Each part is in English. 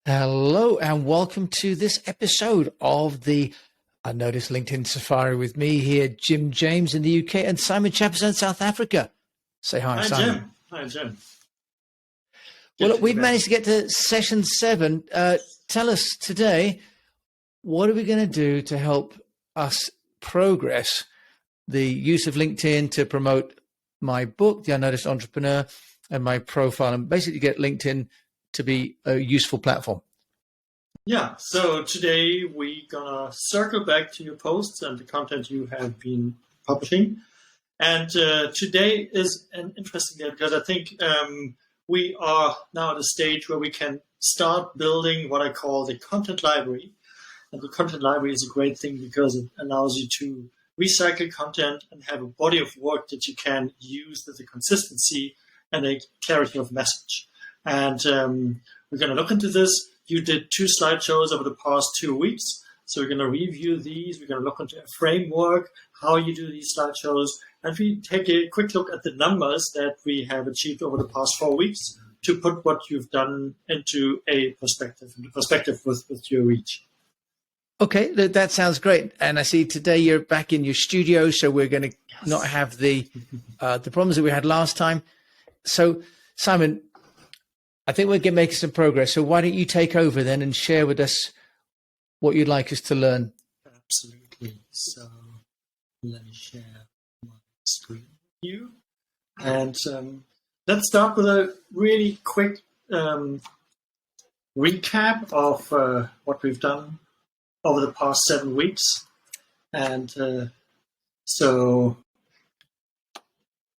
Hello and welcome to this episode of the I Noticed LinkedIn Safari with me here, Jim James in the UK and Simon Chappuzeau in South Africa. Say hi, Hi, Simon. Jim. Hi, Jim. Well, Good look, to be we've back. managed to get to session 7. Tell us today, what are we going to do to help us progress the use of LinkedIn to promote my book, The Unnoticed Entrepreneur, and my profile, and basically get LinkedIn to be a useful platform? Yeah, so today we're gonna circle back to your posts and the content you have been publishing. And today is an interesting day because I think we are now at a stage where we can start building what I call the content library. And the content library is a great thing because it allows you to recycle content and have a body of work that you can use with a consistency and a clarity of message. And we're going to look into this. You did 2 slideshows over the past 2 weeks. So we're going to review these. We're going to look into a framework, how you do these slideshows. And we take a quick look at the numbers that we have achieved over the past 4 weeks to put what you've done into a perspective, with your reach. Okay, that sounds great. And I see today you're back in your studio, so we're going to not have the problems that we had last time. So, Simon, I think we're going to make some progress. So why don't you take over then and share with us what you'd like us to learn? Absolutely. So let me share my screen with you. And let's start with a really quick recap of what we've done over the past 7 weeks. And so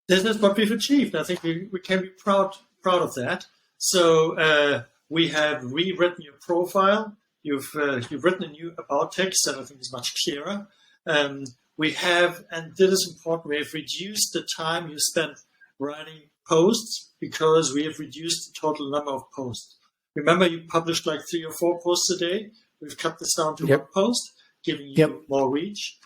this is what we've achieved. I think we can be proud of that. So we have rewritten your profile. You've written a new about text that I think is much clearer. We have, and this is important, we have reduced the time you spent writing posts because we have reduced the total number of posts. Remember, you published like 3 or 4 posts a day. We've cut this down to 1 post, giving you more reach.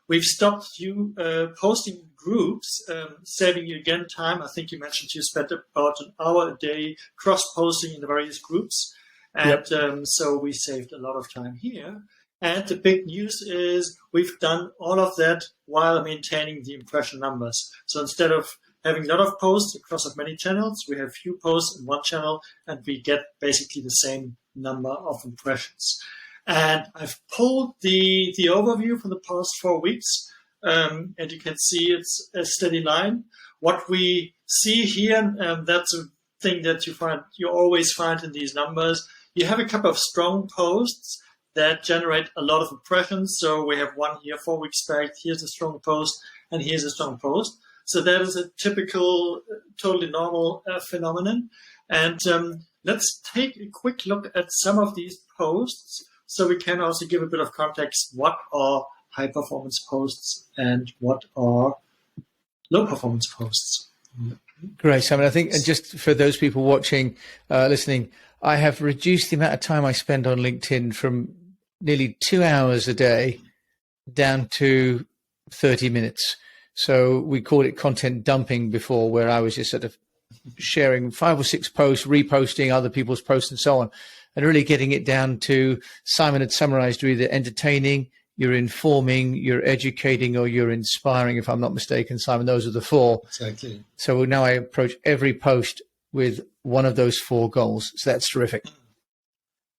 We've stopped you posting groups, saving you again time. I think you mentioned you spent about an hour a day cross-posting in the various groups. And so we saved a lot of time here. And the big news is we've done all of that while maintaining the impression numbers. So instead of having a lot of posts across many channels, we have few posts in one channel, and we get basically the same number of impressions. And I've pulled the overview for the past 4 weeks, and you can see it's a steady line. What we see here, that's a thing that you always find in these numbers. You have a couple of strong posts that generate a lot of impressions. So we have one here 4 weeks back. Here's a strong post, and here's a strong post. So that is a typical, totally normal phenomenon. And let's take a quick look at some of these posts so we can also give a bit of context. What are high-performance posts and what are low-performance posts? Great, Simon. I think, and just for those people watching, listening, I have reduced the amount of time I spend on LinkedIn from nearly 2 hours a day down to 30 minutes. So we called it content dumping before, where I was just sort of sharing 5 or 6 posts, reposting other people's posts and so on, and really getting it down to, Simon had summarized, you're either entertaining, you're informing, you're educating, or you're inspiring, if I'm not mistaken, Simon. Those are the 4. Exactly. So now I approach every post with one of those 4 goals. So that's terrific.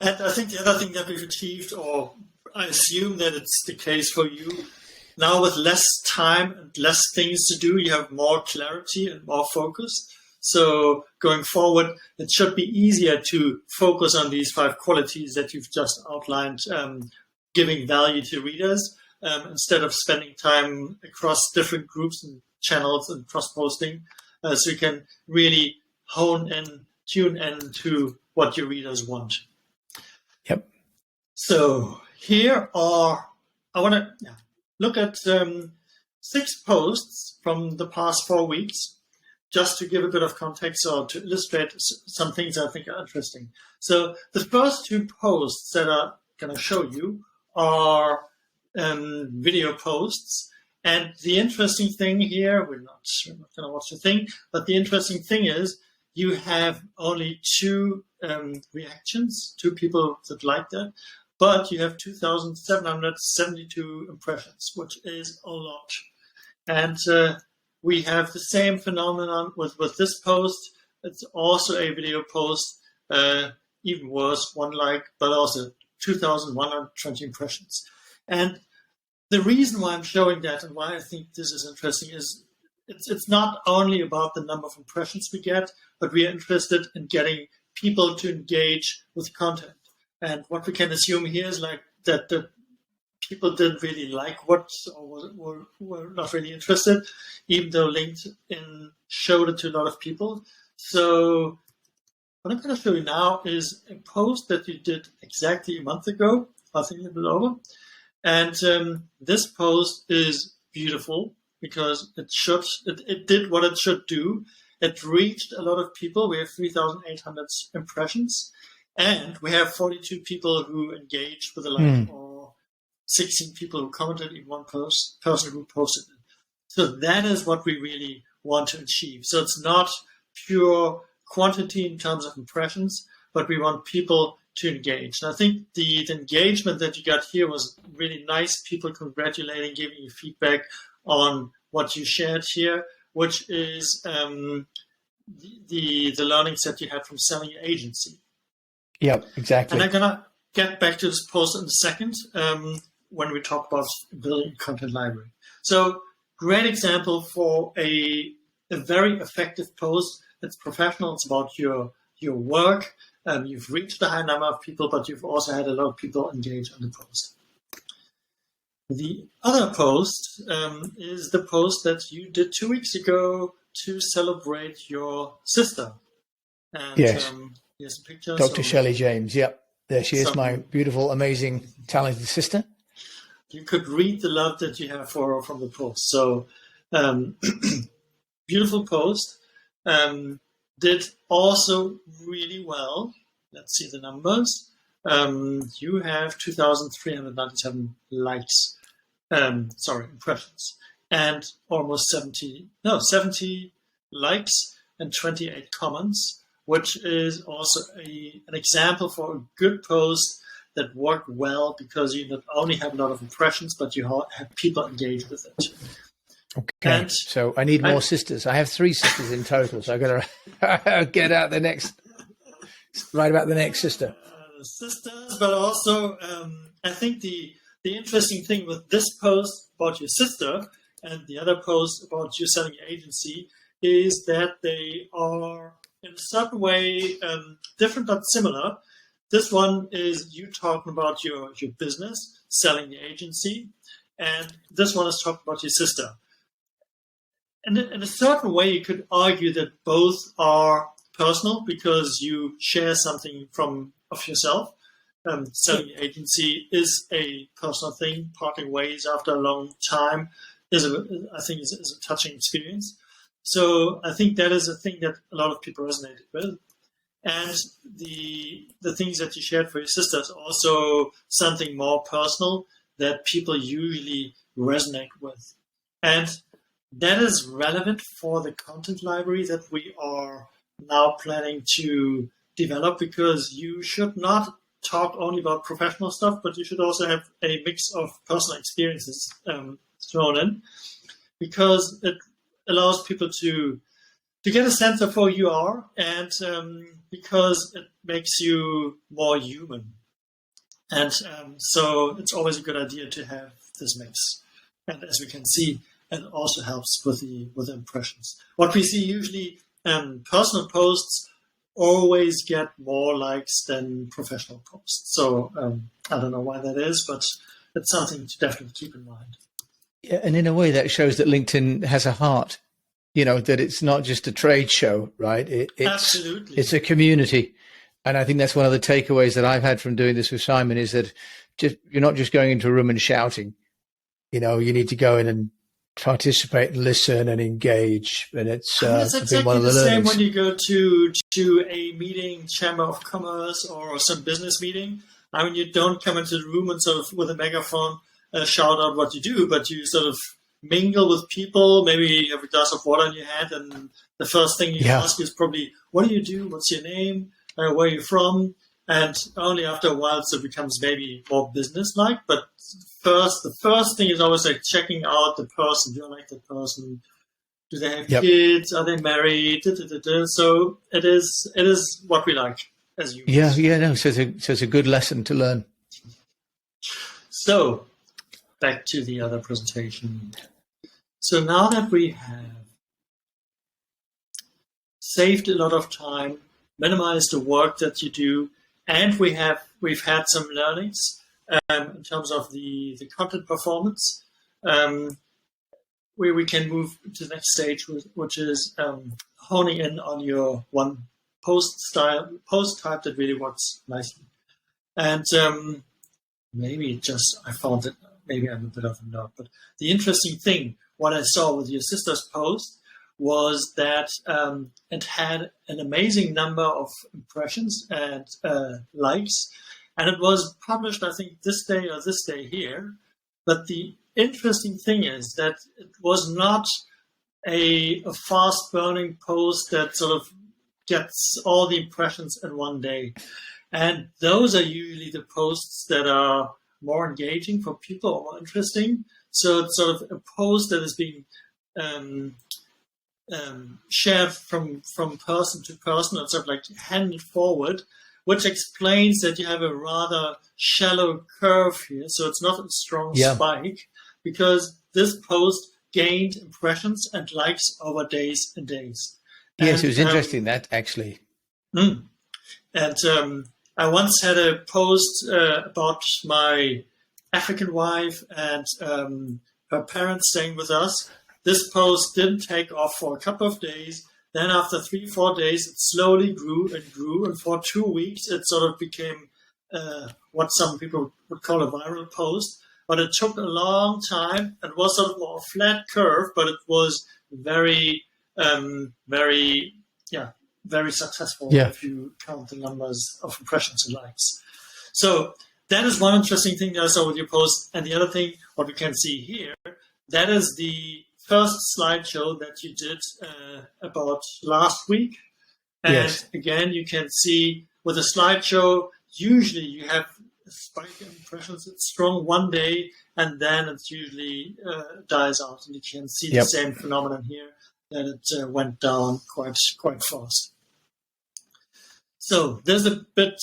And I think the other thing that we've achieved, or I assume that it's the case for you, now with less time and less things to do, you have more clarity and more focus. So going forward, it should be easier to focus on these 5 qualities that you've just outlined, giving value to readers, instead of spending time across different groups and channels and cross-posting. So you can really hone in, tune in to what your readers want. Yep. So here I want to look at 6 posts from the past 4 weeks, just to give a bit of context or to illustrate some things I think are interesting. So the first 2 posts that I'm going to show you are video posts. And the interesting thing here, we're not going to watch the thing, but the interesting thing is you have only two reactions, two people that like that, but you have 2,772 impressions, which is a lot. And we have the same phenomenon with this post. It's also a video post, even worse, one like, but also 2,120 impressions. And the reason why I'm showing that and why I think this is interesting is it's not only about the number of impressions we get, but we are interested in getting people to engage with content. And what we can assume here is like that the people didn't really like what, or were not really interested, even though LinkedIn showed it to a lot of people. So what I'm going to show you now is a post that you did exactly a month ago, I think a little bit over. And this post is beautiful because it did what it should do. It reached a lot of people. We have 3,800 impressions, and we have 42 people who engaged with a like, or 16 people who commented in one person who posted it. So that is what we really want to achieve. So it's not pure quantity in terms of impressions, but we want people to engage. And I think the engagement that you got here was really nice. People congratulating, giving you feedback on what you shared here, which is the learnings that you had from selling your agency. Yep, exactly. And I'm gonna get back to this post in a second when we talk about building a content library. So great example for a very effective post. It's professional. It's about your work. You've reached a high number of people, but you've also had a lot of people engage on the post. The other post is the post that you did 2 weeks ago to celebrate your sister. And, yes. Here's a picture. Dr. Shelley James. Yep. There she is, my beautiful, amazing, talented sister. You could read the love that you have for her from the post. So beautiful post. Did also really well. Let's see the numbers. You have 2,397 likes. Impressions, and almost 70 likes and 28 comments, which is also an example for a good post that worked well because you not only have a lot of impressions, but you have people engage with it. Okay, and so I need more sisters. I have 3 sisters in total, so I've got to get out write about the next sister. Sisters, but also I think the interesting thing with this post about your sister and the other post about you selling your agency is that they are in a certain way different but similar. This one is you talking about your business, selling the agency, and this one is talking about your sister. And in a certain way, you could argue that both are personal because you share something of yourself. Selling your agency is a personal thing. Parting ways after a long time is a touching experience. So I think that is a thing that a lot of people resonated with. And the things that you shared for your sister is also something more personal that people usually resonate with. And that is relevant for the content library that we are now planning to develop, because you should not talk only about professional stuff, but you should also have a mix of personal experiences thrown in, because it allows people to get a sense of who you are, and because it makes you more human. And so it's always a good idea to have this mix. And as we can see, it also helps with the impressions. What we see usually, personal posts always get more likes than professional posts. So I don't know why that is, but it's something to definitely keep in mind. Yeah, and in a way that shows that LinkedIn has a heart, that it's not just a trade show, right? Absolutely. It's a community. And I think that's one of the takeaways that I've had from doing this with Simon is that you're not just going into a room and shouting. You need to go in and participate and listen and engage, and it's exactly one of the same when you go to a meeting, chamber of commerce, or some business meeting. You don't come into the room and sort of with a megaphone shout out what you do, but you sort of mingle with people. Maybe you have a glass of water in your hand, and the first thing you ask is probably, what do you do? What's your name? Where are you from? And only after a while, so it becomes maybe more business-like. But the first thing is always like checking out the person. Do I like that person? Do they have kids? Are they married? So it is what we like as humans. No. So it's a good lesson to learn. So back to the other presentation. So now that we have saved a lot of time, minimized the work that you do, and we've had some learnings in terms of the content performance. We can move to the next stage, which is honing in on your one post type that really works nicely. And I found that maybe I'm a bit of a nerd, but the interesting thing, what I saw with your sister's post, was that it had an amazing number of impressions and likes, and it was published, I think, this day here. But the interesting thing is that it was not a fast-burning post that sort of gets all the impressions in one day. And those are usually the posts that are more engaging for people or more interesting. So it's sort of a post that is being shared from person to person, and sort of like handed forward, which explains that you have a rather shallow curve here. So it's not a strong spike, because this post gained impressions and likes over days and days. Yes, it was interesting that actually. And I once had a post about my African wife and her parents staying with us. This post didn't take off for a couple of days. Then after 3-4 days, it slowly grew, and for 2 weeks, it sort of became what some people would call a viral post. But it took a long time, and was sort of more a flat curve, but it was very successful if you count the numbers of impressions and likes. So that is one interesting thing that I saw with your post. And the other thing, what we can see here, that is the first slideshow that you did about last week. And again, you can see with a slideshow, usually you have a spike in impressions. It's strong one day, and then it usually dies out. And you can see the same phenomenon here, that it went down quite fast. So there's a bit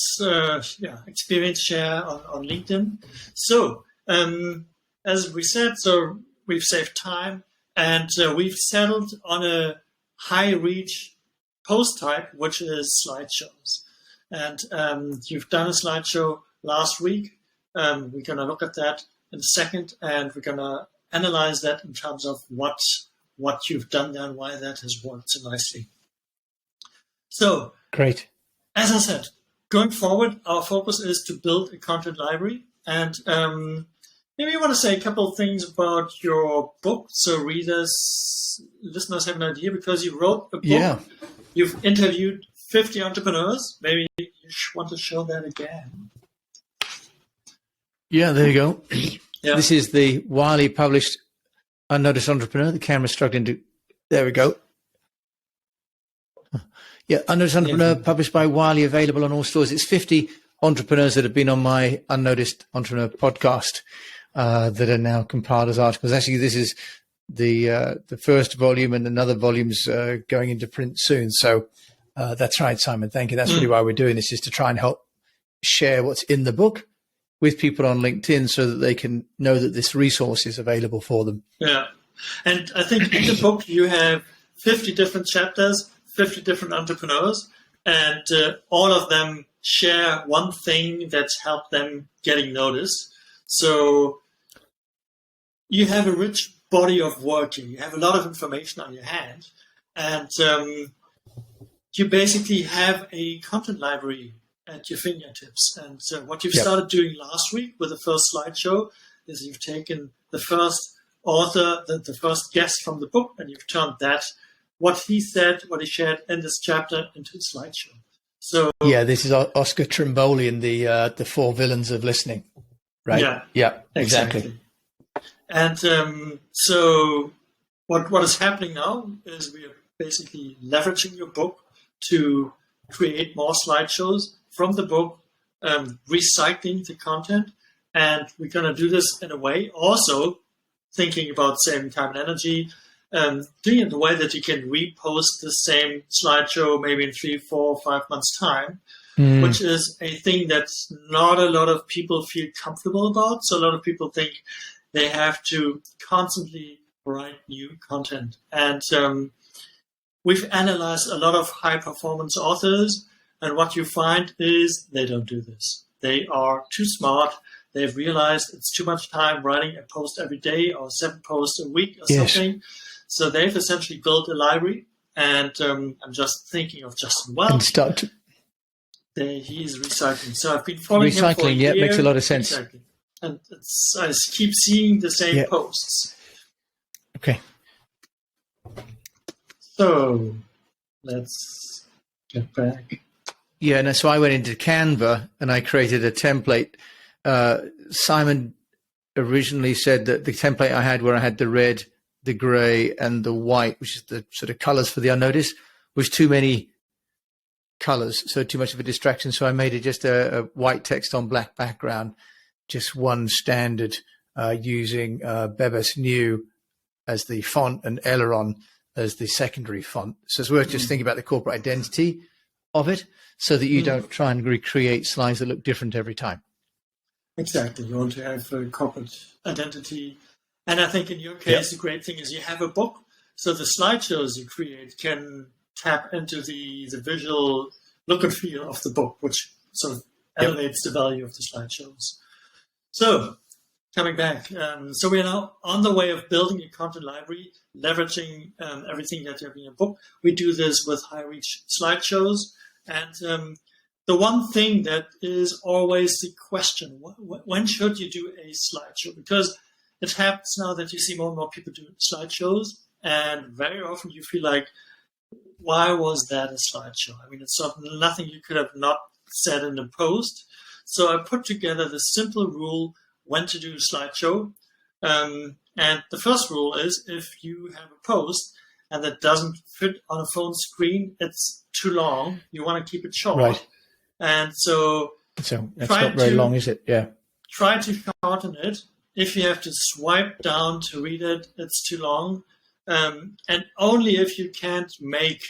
experience share on LinkedIn. So as we said, so we've saved time, and we've settled on a high reach post type, which is slideshows. And you've done a slideshow last week. We're going to look at that in a second, and we're going to analyze that in terms of what you've done there and why that has worked so nicely. So great. As I said, going forward, our focus is to build a content library. And maybe you want to say a couple of things about your book, so listeners have an idea, because you wrote a book. Yeah. You've interviewed 50 entrepreneurs. Maybe you want to show that again. Yeah, there you go. This is the Wiley published Unnoticed Entrepreneur. The camera's struggling to... There we go. Yeah, Unnoticed Entrepreneur, published by Wiley, available on all stores. It's 50 entrepreneurs that have been on my Unnoticed Entrepreneur podcast that are now compiled as articles. Actually, this is the first volume, and another volume's going into print soon. So that's right, Simon. Thank you. That's really why we're doing this, is to try and help share what's in the book with people on LinkedIn, so that they can know that this resource is available for them. Yeah. And I think in the book you have 50 different chapters, 50 different entrepreneurs, and all of them share one thing that's helped them getting noticed. So you have a rich body of work here. You have a lot of information on your hand, and you basically have a content library at your fingertips. And what you've started doing last week with the first slideshow is you've taken the first author, the first guest from the book, and you've turned that, what he said, what he shared in this chapter, into a slideshow. So this is Oscar Trimboli in the 4 Villains of Listening, right? Yeah, exactly. And so what is happening now is we are basically leveraging your book to create more slideshows from the book, recycling the content. And we're going to do this in a way also thinking about saving time and energy, doing it in a way that you can repost the same slideshow maybe in 3, 4, 5 months' time, which is a thing that not a lot of people feel comfortable about. So a lot of people think they have to constantly write new content. And we've analyzed a lot of high-performance authors, and what you find is they don't do this. They are too smart. They've realized it's too much time writing a post every day or 7 posts a week or something. So they've essentially built a library, and I'm just thinking of Justin Welch. He's recycling. So I've been following him for a year. Yeah, makes a lot of sense. Exactly. And I keep seeing the same posts. Okay. So let's get back. Yeah, and so I went into Canva and I created a template. Simon originally said that the template I had, where I had the red, the gray, and the white, which is the sort of colors for the unnoticed, was too many colors, so too much of a distraction. So I made it just a white text on black background, just one standard, using Bebas New as the font and Aileron as the secondary font. So it's worth just thinking about the corporate identity of it, so that you don't try and recreate slides that look different every time. Exactly. You want to have a corporate identity. And I think in your case, the great thing is you have a book, so the slideshows you create can tap into the visual look and feel of the book, which sort of elevates the value of the slideshows. So coming back, so we are now on the way of building a content library, leveraging everything that you have in your book. We do this with high-reach slideshows. And the one thing that is always the question, when should you do a slideshow? Because it happens now that you see more and more people do slideshows, and very often you feel like, why was that a slideshow? I mean, it's nothing you could have not said in the post. So I put together the simple rule when to do a slideshow. And the first rule is, if you have a post and that doesn't fit on a phone screen, it's too long, you want to keep it short. Right. And so it's not very long, is it? Yeah. Try to shorten it. If you have to swipe down to read it, it's too long. And only if you can't make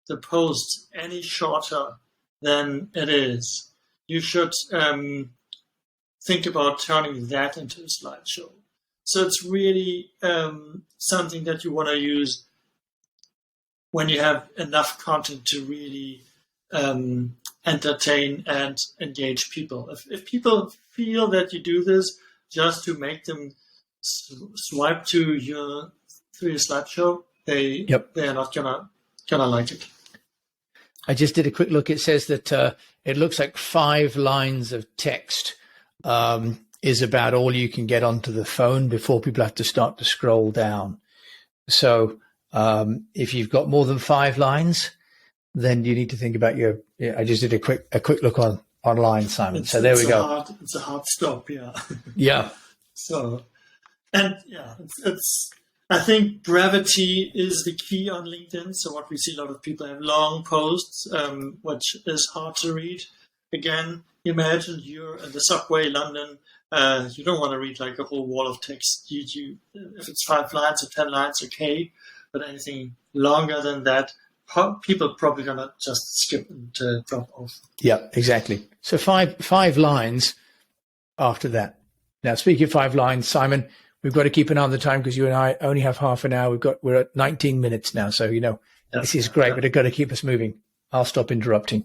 the post any shorter than it is, you should think about turning that into a slideshow. So it's really something that you want to use when you have enough content to really entertain and engage people. If people feel that you do this just to make them swipe to your slideshow, they are not gonna like it. I just did a quick look. It says that it looks like 5 lines of text is about all you can get onto the phone before people have to start to scroll down. So if you've got more than 5 lines, then you need to think about your. I just did a quick look online, Simon. So there we go. It's a hard stop, yeah. Yeah. So, and yeah, it's. I think brevity is the key on LinkedIn. So what we see, a lot of people have long posts, which is hard to read. Again, imagine you're in the subway, London. You don't want to read like a whole wall of text. You if it's 5 lines or 10 lines, okay. But anything longer than that, people are probably going to just skip and drop off. Yeah, exactly. So five lines after that. Now, speaking of 5 lines, Simon, we've got to keep an eye on the time because you and I only have half an hour. We're at 19 minutes now. So, this is great, but it's got to keep us moving. I'll stop interrupting.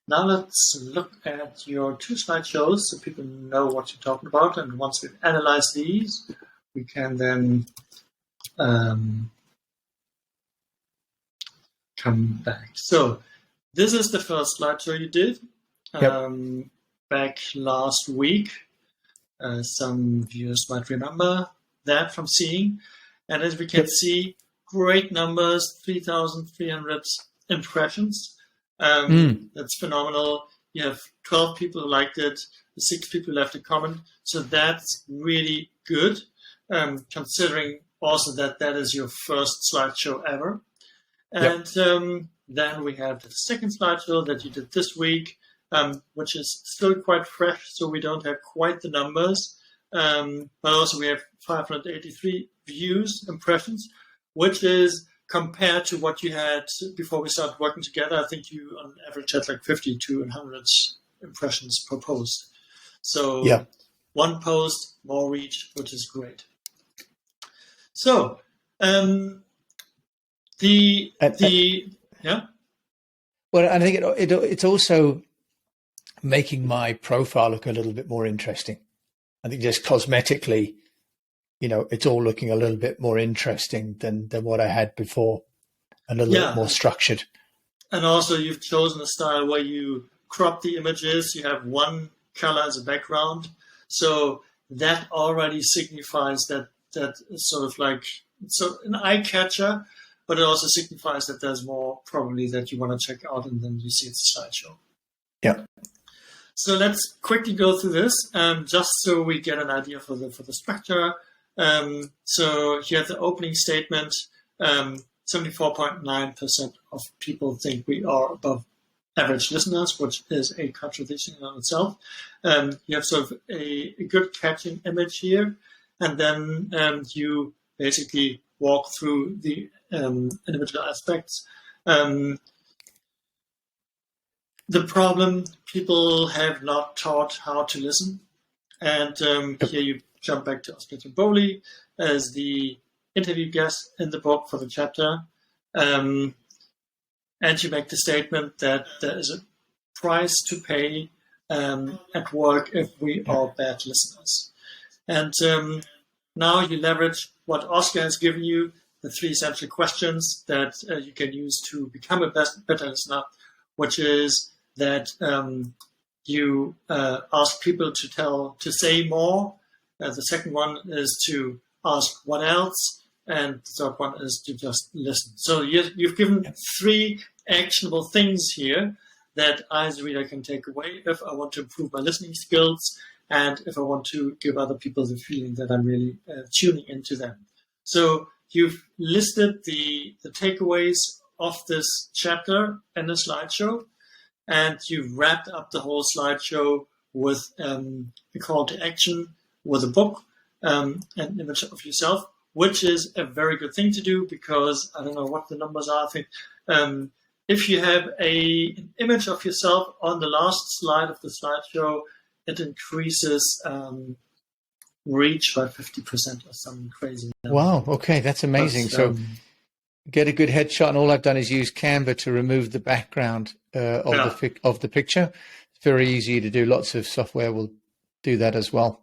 Now let's look at your 2 slideshows so people know what you're talking about. And once we've analyzed these, we can then come back. So this is the first slideshow you did back last week. Some viewers might remember that from seeing. And as we can see, great numbers, 3,300 impressions. That's phenomenal. You have 12 people who liked it, 6 people left a comment. So that's really good, considering also that is your first slideshow ever. And then we have the second slideshow that you did this week, which is still quite fresh, so we don't have quite the numbers. But also we have 583 views, impressions, which is compared to what you had before we started working together. I think you on average had like 50 to 100 impressions per post. So one post, more reach, which is great. So Well, I think it's also making my profile look a little bit more interesting. I think just cosmetically, it's all looking a little bit more interesting than what I had before, and a little bit more structured. And also you've chosen a style where you crop the images, you have one color as a background. So that already signifies that it's sort of like an eye catcher, but it also signifies that there's more probably that you want to check out, and then you see it's a slideshow. Yeah. So let's quickly go through this, just so we get an idea for the structure. So here the opening statement, 74.9% of people think we are above average listeners, which is a contradiction in itself. You have sort of a good catching image here, and then you basically walk through the individual aspects. The problem, people have not taught how to listen. And here you jump back to Oscar Bowley as the interview guest in the book for the chapter. And you make the statement that there is a price to pay at work if we are bad listeners. And now you leverage what Oscar has given you, the 3 essential questions that you can use to become a better listener, which is that you ask people to say more. The second one is to ask what else, and the third one is to just listen. So you've given 3 actionable things here that I as a reader can take away if I want to improve my listening skills and if I want to give other people the feeling that I'm really tuning into them. So you've listed the takeaways of this chapter in a slideshow, and you've wrapped up the whole slideshow with a call to action, with a book, an image of yourself, which is a very good thing to do because I don't know what the numbers are. I think if you have an image of yourself on the last slide of the slideshow, it increases reach by 50% or something crazy. Wow. Okay. That's amazing. So get a good headshot. And all I've done is use Canva to remove the background of the picture. It's very easy to do. Lots of software will do that as well.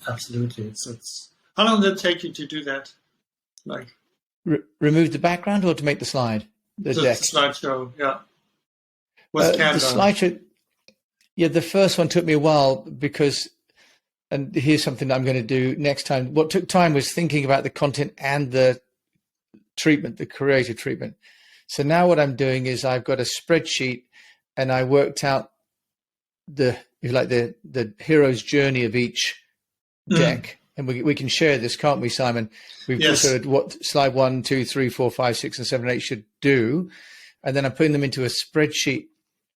Absolutely. It's how long did it take you to do that? Like remove the background or to make the slide? The slideshow, yeah. With Canva. The slideshow, the first one took me a while because, and here's something I'm going to do next time. What took time was thinking about the content and the treatment, the creative treatment. So now what I'm doing is I've got a spreadsheet and I worked out the hero's journey of each deck. And we can share this, can't we, Simon? We've heard what slide 1, 2, 3, 4, 5, 6, and 7, 8 should do. And then I'm putting them into a spreadsheet.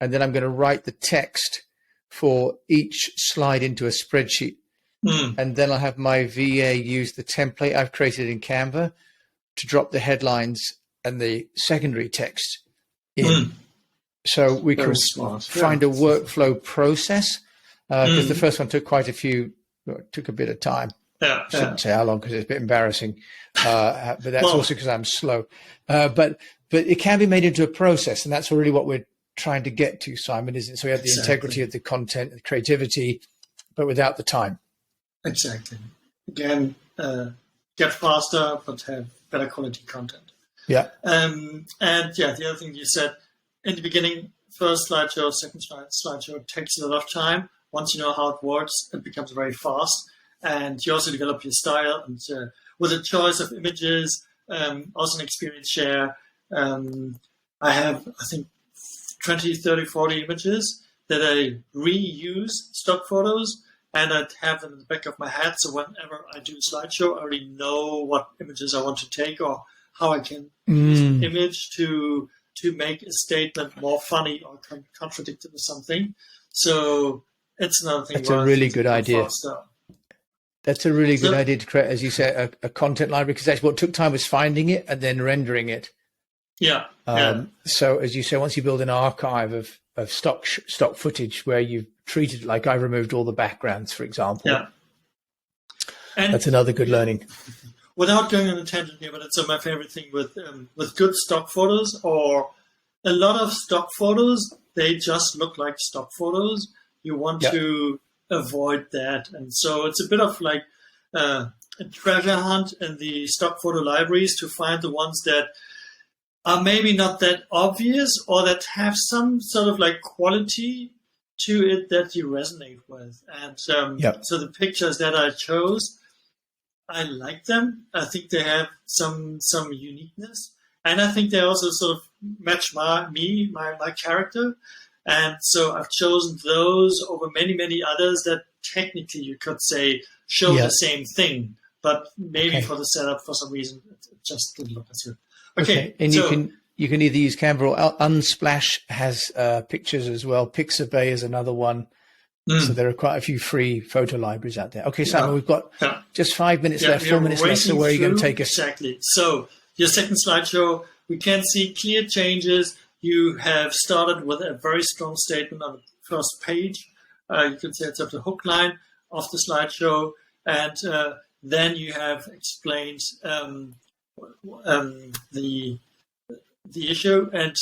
And then I'm going to write the text for each slide into a spreadsheet. And then I'll have my VA use the template I've created in Canva to drop the headlines and the secondary text in. So we can find a workflow process because the first one took took a bit of time. I shouldn't say how long because it's a bit embarrassing, but that's also because I'm slow. But it can be made into a process, and that's really what we're trying to get to, Simon, isn't it? So we have the integrity of the content, the creativity, but without the time. Exactly. Again, get faster, but have better quality content. Yeah. The other thing you said in the beginning, first slideshow, second slideshow takes a lot of time. Once you know how it works, it becomes very fast. And you also develop your style. And with a choice of images, also an experience share. I have, I think, 20, 30, 40 images that I reuse stock photos, and I'd have them in the back of my head. So whenever I do a slideshow, I already know what images I want to take or how I can use an image to make a statement more funny or contradictory or something. So it's another thing. That's a really good idea. Faster. That's a really good idea to create, as you say, a content library, because that's what took time was finding it and then rendering it. Yeah. So as you say, once you build an archive of stock footage where you've treated, like I removed all the backgrounds, for example. Yeah. And that's another good learning. Without going on a tangent here, but it's my favorite thing with good stock photos, or a lot of stock photos, they just look like stock photos. You want to avoid that. And so it's a bit of like a treasure hunt in the stock photo libraries to find the ones that are maybe not that obvious or that have some sort of like quality to it that you resonate with. And so the pictures that I chose, I like them. I think they have some uniqueness. And I think they also sort of match my character. And so I've chosen those over many, many others that technically you could say show the same thing, but maybe for the setup, for some reason, it just didn't look as good. Okay. And so, you can either use Canva or Unsplash has pictures as well. Pixabay is another one. So there are quite a few free photo libraries out there. Okay, Simon, we've got just 5 minutes left, 4 minutes left. So where are you going to take us? Exactly. So your second slideshow, we can see clear changes. You have started with a very strong statement on the first page. You can say it's at the hook line of the slideshow. And then you have explained the issue, and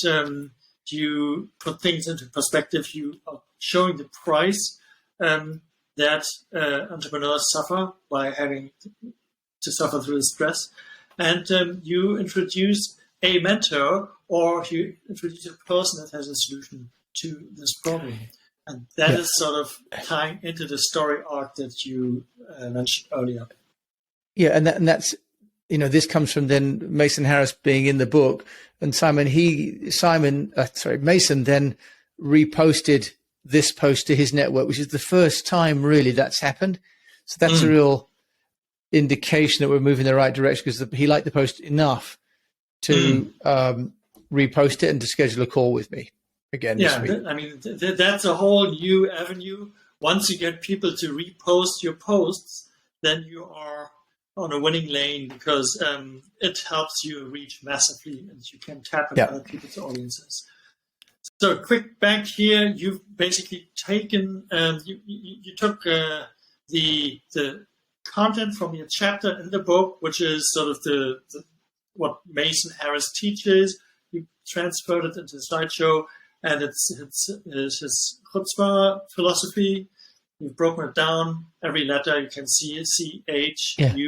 you put things into perspective. You are showing the price that entrepreneurs suffer by having to suffer through the stress. And you introduce a mentor, or you introduce a person that has a solution to this problem. And that is sort of tying into the story arc that you mentioned earlier. Yeah, and that's, this comes from then Mason Harris being in the book, and Mason then reposted this post to his network, which is the first time really that's happened. So that's a real indication that we're moving in the right direction, because he liked the post enough to repost it and to schedule a call with me again this week. That's a whole new avenue. Once you get people to repost your posts, then you are on a winning lane, because it helps you reach massively, and you can tap into other people's audiences. So quick back here, you've basically taken, you took the content from your chapter in the book, which is sort of the what Mason Harris teaches. You transferred it into the slideshow, and it's his chutzpah philosophy. You've broken it down. Every letter you can see CHUTZPAH.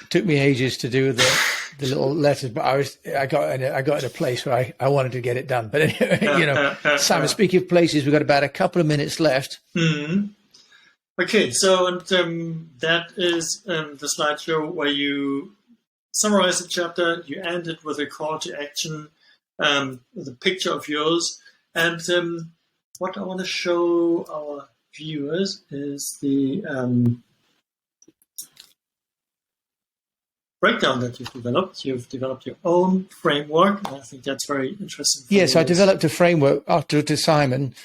Took me ages to do the little letters, but I got in a place where I wanted to get it done. But anyway, Simon, speaking of places, we've got about a couple of minutes left. Mm-hmm. Okay, so that is the slideshow where you summarize the chapter. You end it with a call to action, with a picture of yours. And what I want to show our viewers is the breakdown that you've developed. You've developed your own framework, and I think that's very interesting. Yes, I developed a framework after to Simon,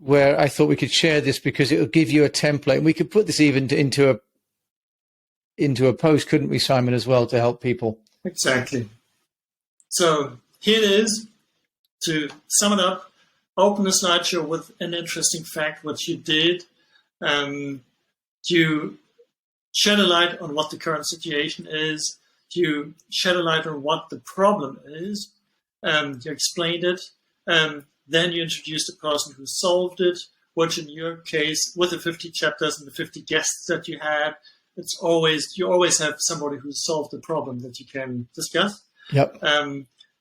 where I thought we could share this because it will give you a template, and we could put this even into a post, couldn't we, Simon, as well, to help people? Exactly. So here it is. To sum it up, open the slideshow with an interesting fact, what you did. You shed a light on what the current situation is. You shed a light on what the problem is. You explained it. Then you introduced the person who solved it, which in your case, with the 50 chapters and the 50 guests that you had, you always have somebody who solved the problem that you can discuss. Yep.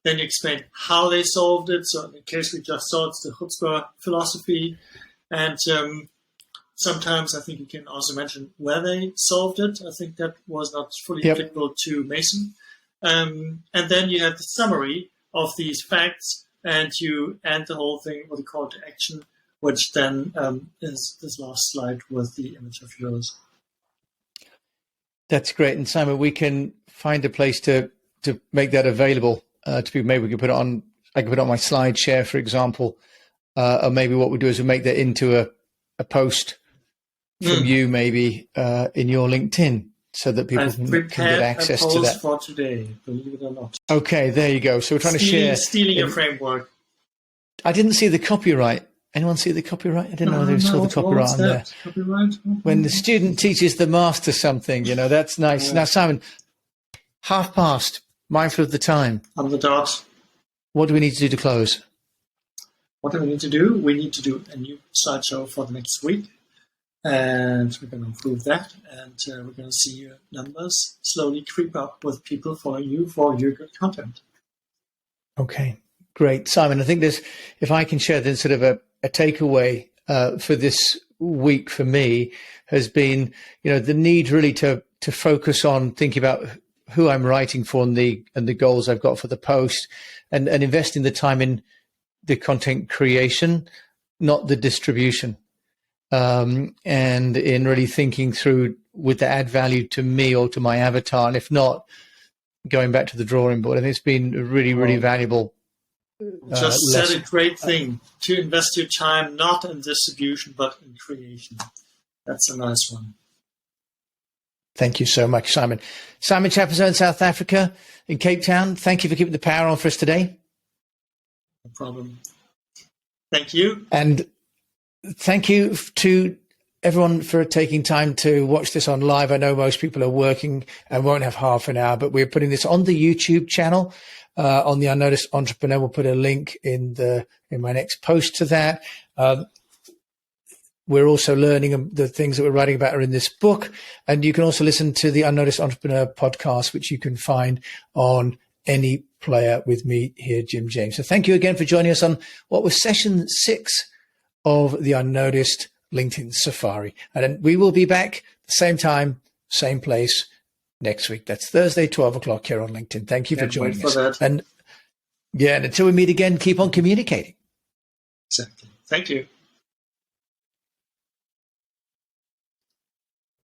Then you explain how they solved it. So in the case we just saw, it's the chutzpah philosophy. And sometimes I think you can also mention where they solved it. I think that was not fully applicable to Mason. And then you have the summary, of these facts, and you end the whole thing with a call to action, which then is this last slide with the image of yours. That's great. And Simon, we can find a place to make that available to people. Maybe we can put it on, I can put it on my slide share, for example. Or maybe what we do is we make that into a post from you, maybe in your LinkedIn, so that people can get access to that. For today, believe it or not. Okay, there you go. So we're trying to share. Stealing your framework. I didn't see the copyright. Anyone see the copyright? I didn't know they saw the copyright on there. Copyright? When the student teaches the master something, that's nice. Yeah. Now, Simon, past, mindful of the time. On the dot. What do we need to do to close? What do we need to do? We need to do a new slideshow for the next week. And we're going to improve that. And we're going to see your numbers slowly creep up with people following you for your good content. Okay, great. Simon, I think if I can share then sort of a takeaway for this week for me has been, the need really to focus on thinking about who I'm writing for and the goals I've got for the post and investing the time in the content creation, not the distribution. And in really thinking through, would that add value to me or to my avatar? And if not, going back to the drawing board. I think it's been a really, really valuable. Just said a great thing, to invest your time not in distribution, but in creation. That's a nice one. Thank you so much, Simon. Simon Chappuzeau in South Africa, in Cape Town. Thank you for keeping the power on for us today. No problem. Thank you. And thank you to everyone for taking time to watch this on live. I know most people are working and won't have half an hour, but we're putting this on the YouTube channel, on the Unnoticed Entrepreneur. We'll put a link in my next post to that. We're also learning the things that we're writing about are in this book. And you can also listen to the Unnoticed Entrepreneur podcast, which you can find on any player with me here, Jim James. So thank you again for joining us on what was session 6 of the Unnoticed LinkedIn Safari. And then we will be back the same time, same place next week. That's Thursday, 12 o'clock here on LinkedIn. Thank you for joining us. And until we meet again, keep on communicating. Exactly. Thank you.